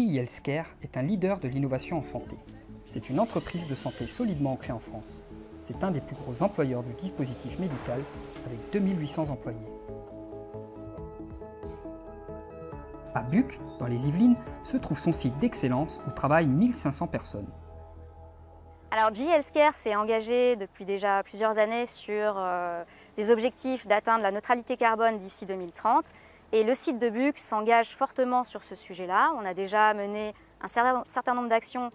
GE Healthcare est un leader de l'innovation en santé. C'est une entreprise de santé solidement ancrée en France. C'est un des plus gros employeurs du dispositif médical avec 2800 employés. À Buc, dans les Yvelines, se trouve son site d'excellence où travaillent 1500 personnes. Alors GE Healthcare s'est engagé depuis déjà plusieurs années sur des objectifs d'atteindre la neutralité carbone d'ici 2030. Et le site de Buc s'engage fortement sur ce sujet-là. On a déjà mené un certain nombre d'actions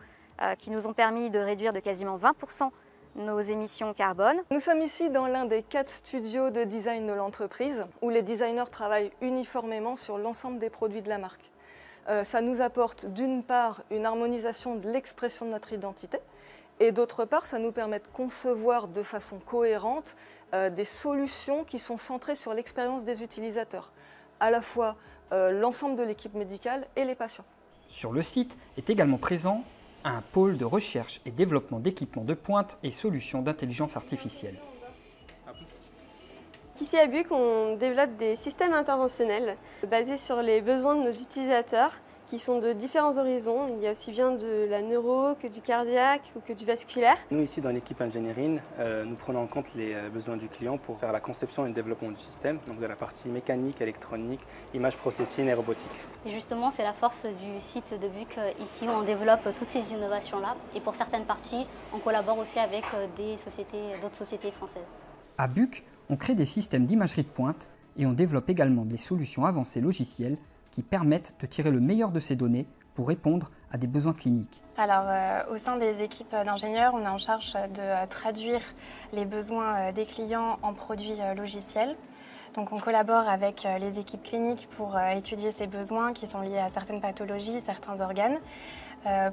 qui nous ont permis de réduire de quasiment 20% nos émissions carbone. Nous sommes ici dans l'un des 4 studios de design de l'entreprise où les designers travaillent uniformément sur l'ensemble des produits de la marque. Ça nous apporte d'une part une harmonisation de l'expression de notre identité et d'autre part ça nous permet de concevoir de façon cohérente des solutions qui sont centrées sur l'expérience des utilisateurs, à la fois l'ensemble de l'équipe médicale et les patients. Sur le site est également présent un pôle de recherche et développement d'équipements de pointe et solutions d'intelligence artificielle. Ici à Buc, on développe des systèmes interventionnels basés sur les besoins de nos utilisateurs qui sont de différents horizons. Il y a aussi bien de la neuro que du cardiaque ou que du vasculaire. Nous ici dans l'équipe engineering, nous prenons en compte les besoins du client pour faire la conception et le développement du système, donc de la partie mécanique, électronique, image processing et robotique. Et justement, c'est la force du site de Buc ici où on développe toutes ces innovations-là. Et pour certaines parties, on collabore aussi avec d'autres sociétés françaises. À Buc, on crée des systèmes d'imagerie de pointe et on développe également des solutions avancées logicielles qui permettent de tirer le meilleur de ces données pour répondre à des besoins cliniques. Alors, au sein des équipes d'ingénieurs, on est en charge de traduire les besoins des clients en produits logiciels. Donc, on collabore avec les équipes cliniques pour étudier ces besoins qui sont liés à certaines pathologies, certains organes,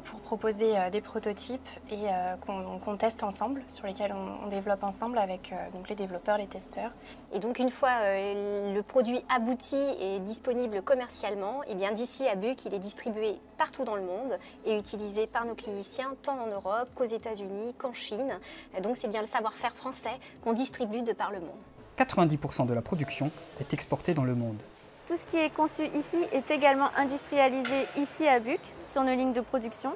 pour proposer des prototypes et qu'on teste ensemble, sur lesquels on développe ensemble avec donc les développeurs, les testeurs. Et donc une fois le produit abouti et disponible commercialement, et bien d'ici à Buc, il est distribué partout dans le monde et utilisé par nos cliniciens tant en Europe qu'aux États-Unis, qu'en Chine. Donc c'est bien le savoir-faire français qu'on distribue de par le monde. 90% de la production est exportée dans le monde. Tout ce qui est conçu ici est également industrialisé ici à Buc, sur nos lignes de production.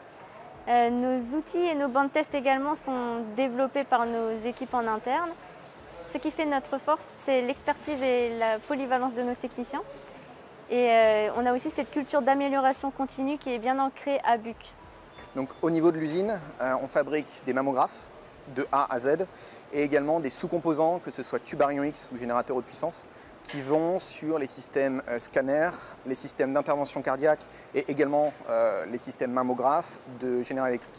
Nos outils et nos bancs de test également sont développés par nos équipes en interne. Ce qui fait notre force, c'est l'expertise et la polyvalence de nos techniciens. Et on a aussi cette culture d'amélioration continue qui est bien ancrée à Buc. Donc, au niveau de l'usine, on fabrique des mammographes de A à Z et également des sous-composants, que ce soit tubes Arion X ou générateurs haute puissance, qui vont sur les systèmes scanners, les systèmes d'intervention cardiaque et également les systèmes mammographes de General Electric.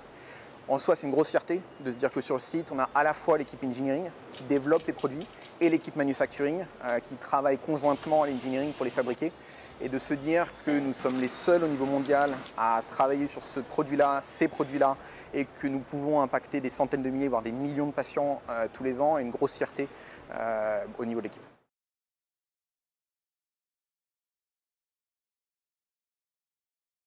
En soi, c'est une grosse fierté de se dire que sur le site, on a à la fois l'équipe engineering qui développe les produits et l'équipe manufacturing qui travaille conjointement à l'engineering pour les fabriquer. Et de se dire que nous sommes les seuls au niveau mondial à travailler sur ce produit-là, ces produits-là, et que nous pouvons impacter des centaines de milliers, voire des millions de patients tous les ans, est une grosse fierté au niveau de l'équipe.